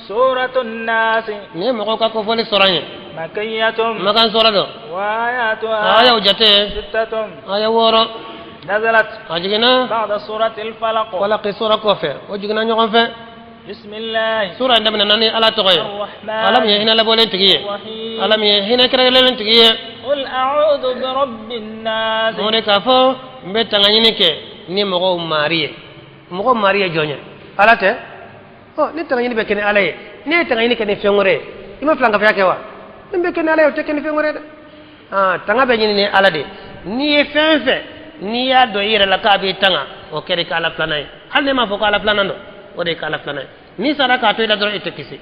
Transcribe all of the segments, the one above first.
سورة الناس نعم قوكا كفولي سوراني مكية مكان سورة دو وآياتها آية وجته ستة آية ورا نزلت أجينا بعد سورة الفلق فلق سورة كوفي وجينا نيوم في بسم الله سورة عندما ناني على تغير الرحمن ألم يهنا لبولين تجيه الرحيم ألم يهنا كرجلين تجيه قل أعوذ برب الناس موني كافو بتغنيني كي ني مغو ماريه جونيا على ته ni tangani be kene alaye ni tangani kene fengore ima flanga fa yakewa nimbe kene alaye te kene fengore de tanga be ni alade ni fenfe ni ya do yire la ka be tanga o kere kala planay halle ma fo kala planando o de kala planay ni sara ka to ila do ite kisi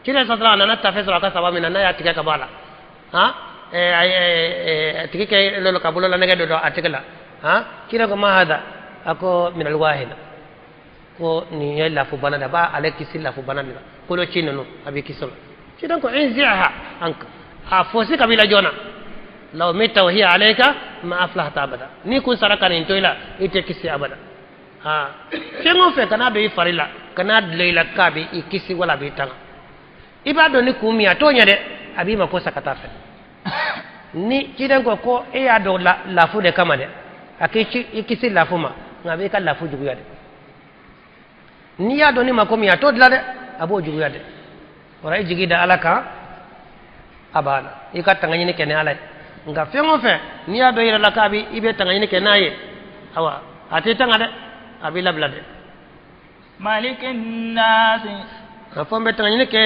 kire sadra nana tafesra ka sababu na ya tika ka bala tike lolo ka bulo la nege do atikala kire ko ma hada ako min alwahida ko ni yalla fu banada ba alekisi la fu banada ko lo chinno abi kisol ci donc inziha anka fosi kabila jona law mita wa hiya alayka ma aflahta abada ni kun saraka ni toila ite kisi abada fengo fe kana be farila kana leila kabi ikisi wala be tanga ibado ni kumia tonya de abi mako sakata fe ni ci donc ko e ya do la fu de kamade akici ikisi la fu ma ngabe ka la fu jugu yade ni ya doni makomi ya todla de abo juguya de ora jigi da alaka abana ika tangani ne kene alai nga fengo fe ni ya do ira lakabi ibe tangani ne kenaye awa ate tanga de abi labla de malikin nas afombe tangani ne ke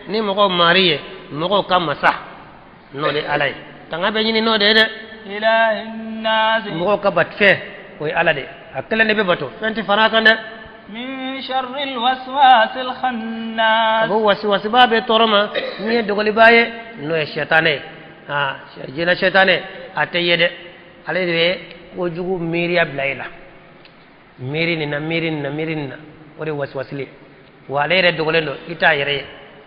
ni moko mariye moko kamasa no de alai tanga be ni no de ilahin nas moko kabat fe oy alade akala ne be bato fenti faraka de من شر الوسواس الخناس أبو وسواس باب تورما مية دغلي باي نو الشيطاني جينا الشيطاني أتيجي على ذي وجوه ميريا بلايلا ميرين وري وسواس لي وعلى ذي دغلي نو إتا يري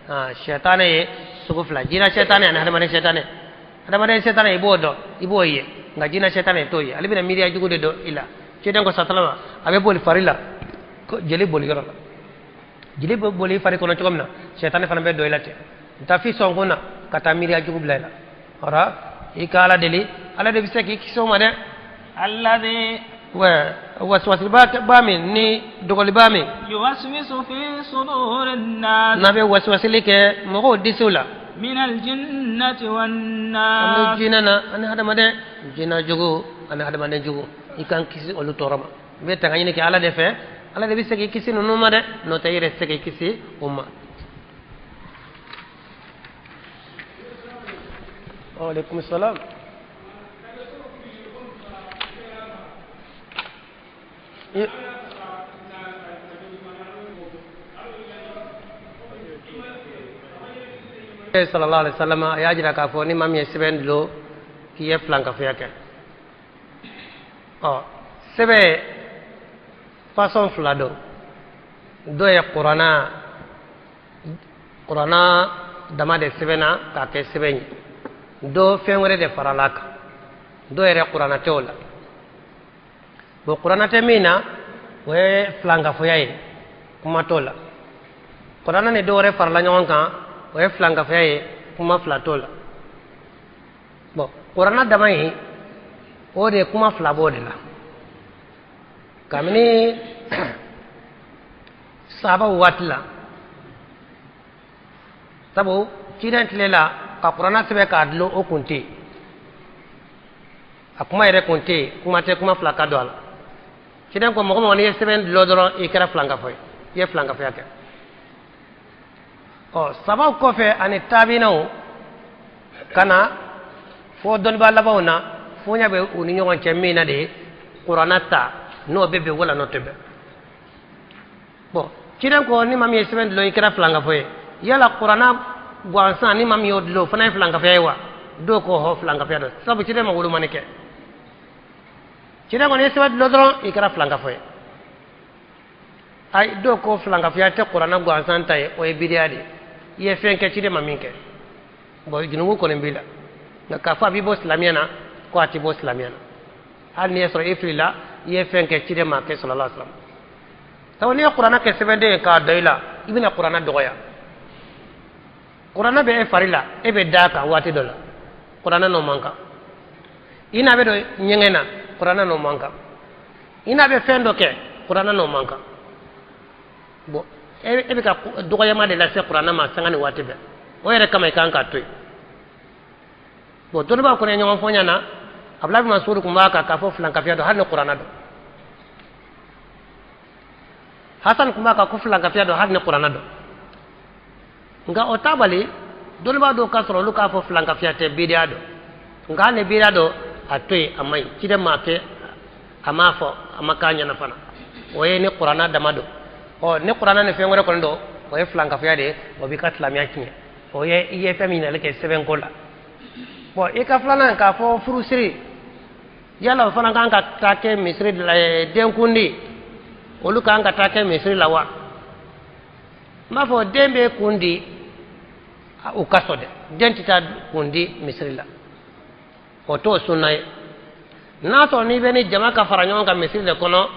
الشيطاني سقفلا جينا الشيطاني أنا هذا من الشيطاني إبوه ngajina shetane toyi alibina miriya jugude do ila cedan ko satalama abe boli farila jeli boli yoro jeli boli fari kono cikomna shetane fana be do ilate ta fi songuna kata miriya jugu blayla ora ikala deli ala de bisaki kisoma de alladhi waswasil bami ni dogoli bami yuwaswisu fi sudurin nas nabe waswasilike mogo disula من الجنة والناس أنا جينا أنا هذا ماذا جينا جوجو أنا هذا ماذا جوجو يكان كيسي أولو تورما بيتعيني كي على دفع على دفع سكي كيسي نو ماذا نوتاير سكي كيسي أمة وعليكم السلام sallallahu alaihi wasallam ya jira ka fo ni mam ye seben lo ki ye flanka fe yake sebe façon flado do ye qurana dama de sebena ka ke sebeni do fengore de faralaka do ye qurana tola bo qurana temina we flanka fo yayi kuma tola qurana ne do re farala nyon kan oye flanga faye kuma flatola bon qur'ana damai o de kuma flabode la kamini saba watla tabo kidan tilela ka qur'ana sebe ka adlo o kunti akuma ere kunti kuma te kuma flaka dola kidan ko mo woni sebe lodoro ikara flanga faye ye flanga faye ka sababu kofe ani tabinawo kana fo don ba labawna fo nyabe uni nyon chemina de qur'anata no bebe wala no tebe bon kidan ko ni mami seven lo ikra flanga foye yala qur'ana gwansa ni mami odlo fana flanga fewa do ko ho flanga fedo sabu kide ma wulu manike kidan ko ni seven lo dron ikra flanga foye ay do ko flanga feya te qur'ana gwansa tay o e bidiadi ye fenke ci de maminke boy ginu ko ne bila na ka fa bi bo islamiana ko ati bo islamiana hal ni yasra iflila ye fenke ci de ma ke sallallahu alaihi wasallam taw ni qur'ana ke sebede ka doila ibina qur'ana doya qur'ana be e farila e be daka wati dola qur'ana no manka ina be do nyengena qur'ana no manka ina be fendo ke qur'ana no manka bo e be ka dogo yama de la se qur'ana ma sangani wati be o yere kama kan ka toy bo to ba ko ne nyoma fonya na abla bi masuru kuma ka fo flan ka fiado har ne qur'ana do hasan kuma ka kufla ka fiado har ne qur'ana do nga o tabali dole ba do kasro lu ka fo flan ka fiate bidia do nga ne bidia do atoy amai kide make amafo amakanya na fana o ye ne qur'ana damado o ne qur'ana ne fe ngore ko ndo o ye flan ka fiade o bi kat lamia kinya o ye iye famina le ke seven kola bo e ka flana ka fo furusiri yala fana kan ka take misri denkundi olu kan ka take misri lawa ma fo dembe kundi u kasode dentita kundi misri la o to sunay na to ni beni jama ka faranyon ka misri le kono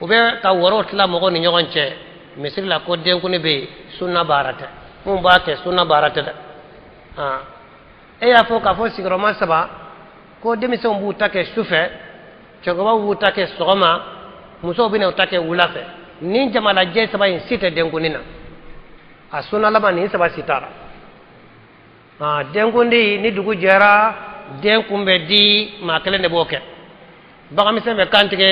ube ka woro tla mo ni nyogonche misri la ko denkundi be sunna barata mum ba ke sunna barata da e ya fo ka fo sigroma saba ko demission bu take sufe chogoba bu take sogoma muso bine utake wulafe ni jamala je saba in site dengunina asuna lama ni saba sitara dengundi ni dugu jera den kumbe di makele ne boke bagamisen be kantige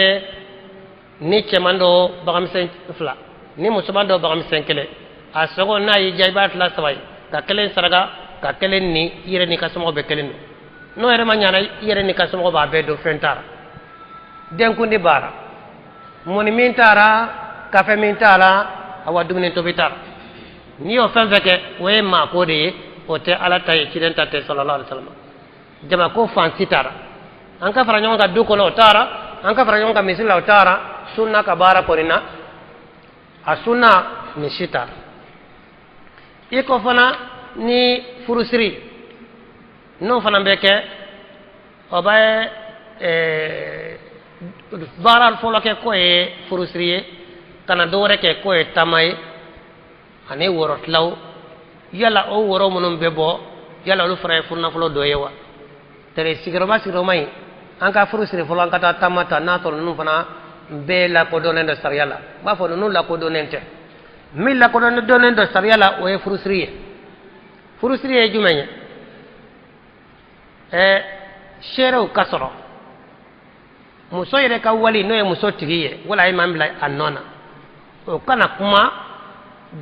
ni chemando bagamisen fla ni musumando bagamisen kele asogo na yi jaybat la saba ka kelen saraga ka kelen ni yire ni kasmo be kelen no ere manyana yere ni kasmo ba be do fentara denkundi bara moni min tara kafe min tara awa dumni to bitar ni o fen feke we ma ko de o te ala tay ci den tatte sallallahu alaihi wasallam jama ko fan sitara an ka fara nyonga du ko no tara an ka fara nyonga misila tara sunna ka bara ko rina a sunna ni sita iko fana ni furusiri no fana beke o bae baral folo ke ko e furusriye kana dore ke ko e tamay ane worot law yala o woro munum bebo yala lu fray furna folo doyewa tere sigiro mai anka furusri folo anka ta tamata na to nu fana be la ko donen do sariyala ba fo nu la ko donente mi la ko donen do sariyala o e furusriye jumenya shero kasoro muso yere ka wali no ye muso tigiye wala ay mambla annona o kana kuma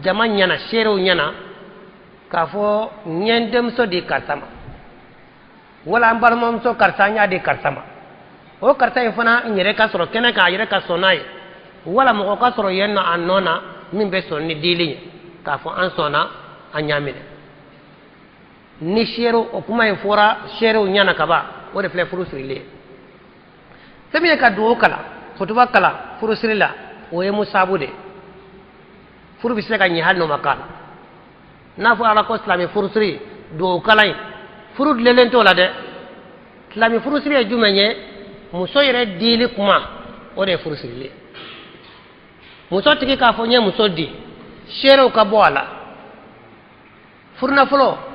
jama nyana shero nyana ka fo nyendem so di karsama wala ambar mom so karsanya di karsama o karta ifana nyere ka soro kene ka yere ka sonai wala mo ka soro yenna annona min be sonni dilinya ka fo an sona anyamine ni shero o kuma e fora shero nyana kaba o de fle furusri le sami ka do kala fotuba kala furusri la o ye musabude furu bi seka nyi halno makala na fu ala ko islami furusri do kala furu lelen to la de islami furusri e jumenye muso yere dili kuma o de furusri le muso tiki ka fo nye muso di shero ka boala furna fulo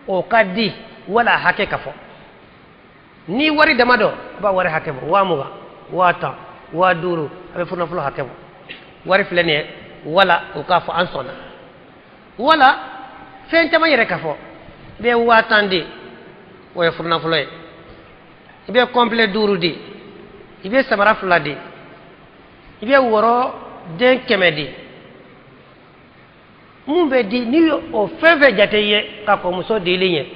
o kadi wala hake kafo ni wari damado ba wari hake bo wa muga wata wa duru abe furna fulo hake bo wari flene wala o kafo ansona wala fenta mayere kafo be watandi o furna fulo be complet duru di ibe samara fuladi ibe woro den kemedi mumbe di ni o feve jateye ka ko muso di linye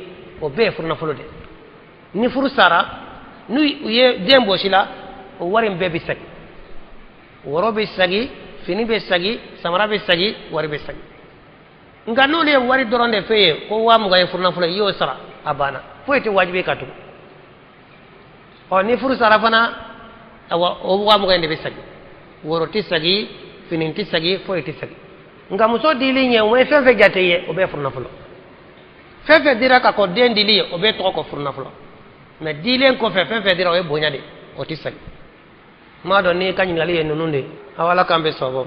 o be furna fulo de ni furu sara ni ye dembo sila o wari be bisagi woro be sagi fini be sagi samara be sagi wari be sagi ngano le wari doronde feye ko wa mu ga furna fulo yo sara abana fo ete wajibe katu o ni furu sara fana awa o wa mu ga be sagi woro ti sagi fini ti sagi fo ete sagi nga muso dili nye we fefe jateye o be furna fulo fefe dira ka ko den dili o be to ko furna fulo me dile ko fefe dira o bonya de o tisali ma do ni kanyingali en nunde awala kambe sobo